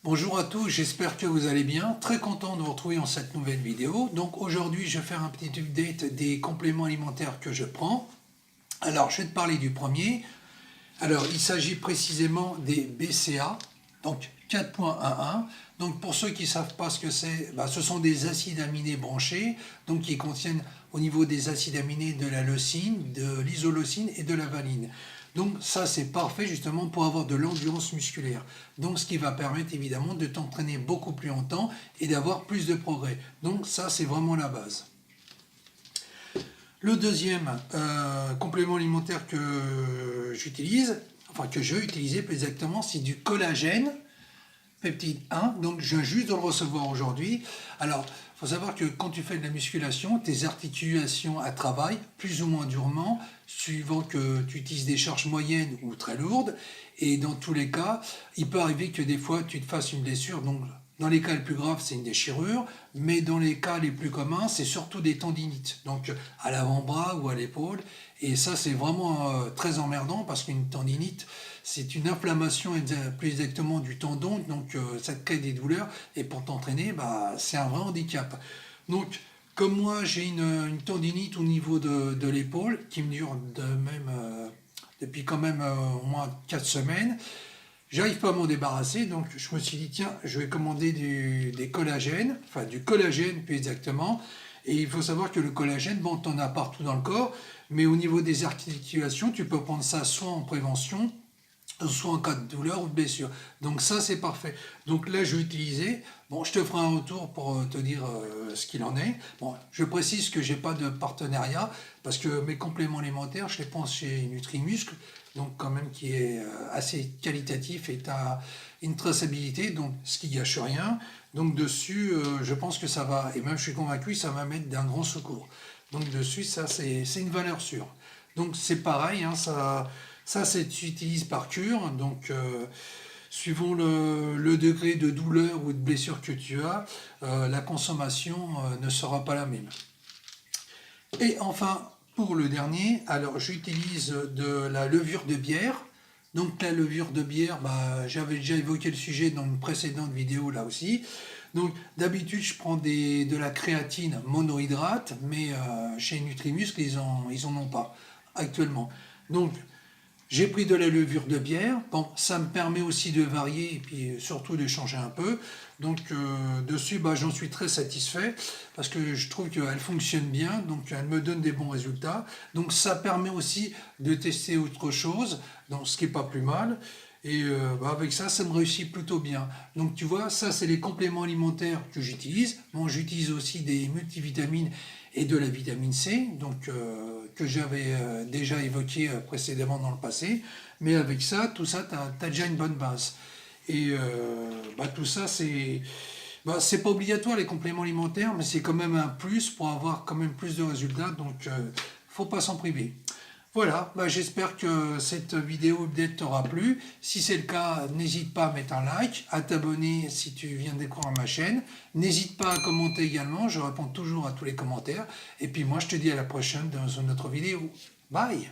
Bonjour à tous, j'espère que vous allez bien. Très content de vous retrouver dans cette nouvelle vidéo. Donc aujourd'hui, je vais faire un petit update des compléments alimentaires que je prends. Alors, je vais te parler du premier. Alors, il s'agit précisément des BCA, donc 4.11. Donc, pour ceux qui ne savent pas ce que c'est, ce sont des acides aminés branchés, donc qui contiennent au niveau des acides aminés de la leucine, de l'isoleucine et de la valine. Donc ça c'est parfait justement pour avoir de l'endurance musculaire. Donc ce qui va permettre évidemment de t'entraîner beaucoup plus longtemps et d'avoir plus de progrès. Donc ça c'est vraiment la base. Le deuxième complément alimentaire que j'utilise, enfin que je vais utiliser plus exactement, c'est du collagène peptide 1, donc je viens juste de le recevoir aujourd'hui. Alors, il faut savoir que quand tu fais de la musculation, tes articulations elles travaillent plus ou moins durement, suivant que tu utilises des charges moyennes ou très lourdes, et dans tous les cas, il peut arriver que des fois tu te fasses une blessure, donc dans les cas les plus graves, c'est une déchirure, mais dans les cas les plus communs, c'est surtout des tendinites, donc à l'avant-bras ou à l'épaule, et ça c'est vraiment très emmerdant parce qu'une tendinite, c'est une inflammation plus exactement du tendon, donc ça te crée des douleurs, et pour t'entraîner, c'est un vrai handicap. Donc, comme moi j'ai une tendinite au niveau de l'épaule, qui me dure depuis quand même au moins 4 semaines, j'arrive pas à m'en débarrasser, donc je me suis dit, tiens, je vais commander des collagènes, enfin du collagène plus exactement, et il faut savoir que le collagène, bon, t'en as partout dans le corps, mais au niveau des articulations, tu peux prendre ça soit en prévention, soit en cas de douleur ou de blessure. Donc ça, c'est parfait. Donc là, je vais utiliser. Bon, je te ferai un retour pour te dire ce qu'il en est. Bon, je précise que j'ai pas de partenariat parce que mes compléments alimentaires, je les prends chez Nutrimuscle, donc quand même qui est assez qualitatif et tu as une traçabilité, donc ce qui gâche rien. Donc dessus, je pense que ça va, et même je suis convaincu, ça va mettre d'un grand secours. Donc dessus, ça c'est une valeur sûre. Donc c'est pareil, hein, ça s'utilise par cure, donc suivant le degré de douleur ou de blessure que tu as, la consommation ne sera pas la même. Et enfin, pour le dernier, alors j'utilise de la levure de bière. Donc la levure de bière, j'avais déjà évoqué le sujet dans une précédente vidéo là aussi. Donc d'habitude je prends de la créatine monohydrate, mais chez Nutrimuscle ils en ont pas actuellement. Donc j'ai pris de la levure de bière, bon, ça me permet aussi de varier et puis surtout de changer un peu. Donc dessus, j'en suis très satisfait parce que je trouve qu'elle fonctionne bien, donc elle me donne des bons résultats. Donc ça permet aussi de tester autre chose, donc ce qui n'est pas plus mal. Et avec ça, ça me réussit plutôt bien. Donc tu vois, ça c'est les compléments alimentaires que j'utilise. Bon, j'utilise aussi des multivitamines et de la vitamine C, donc que j'avais déjà évoqué précédemment dans le passé. Mais avec ça, tout ça, tu as déjà une bonne base. Et tout ça, c'est pas obligatoire les compléments alimentaires, mais c'est quand même un plus pour avoir quand même plus de résultats. Donc, faut pas s'en priver. Voilà, j'espère que cette vidéo update t'aura plu. Si c'est le cas, n'hésite pas à mettre un like, à t'abonner si tu viens de découvrir ma chaîne. N'hésite pas à commenter également, je réponds toujours à tous les commentaires. Et puis moi, je te dis à la prochaine dans une autre vidéo. Bye!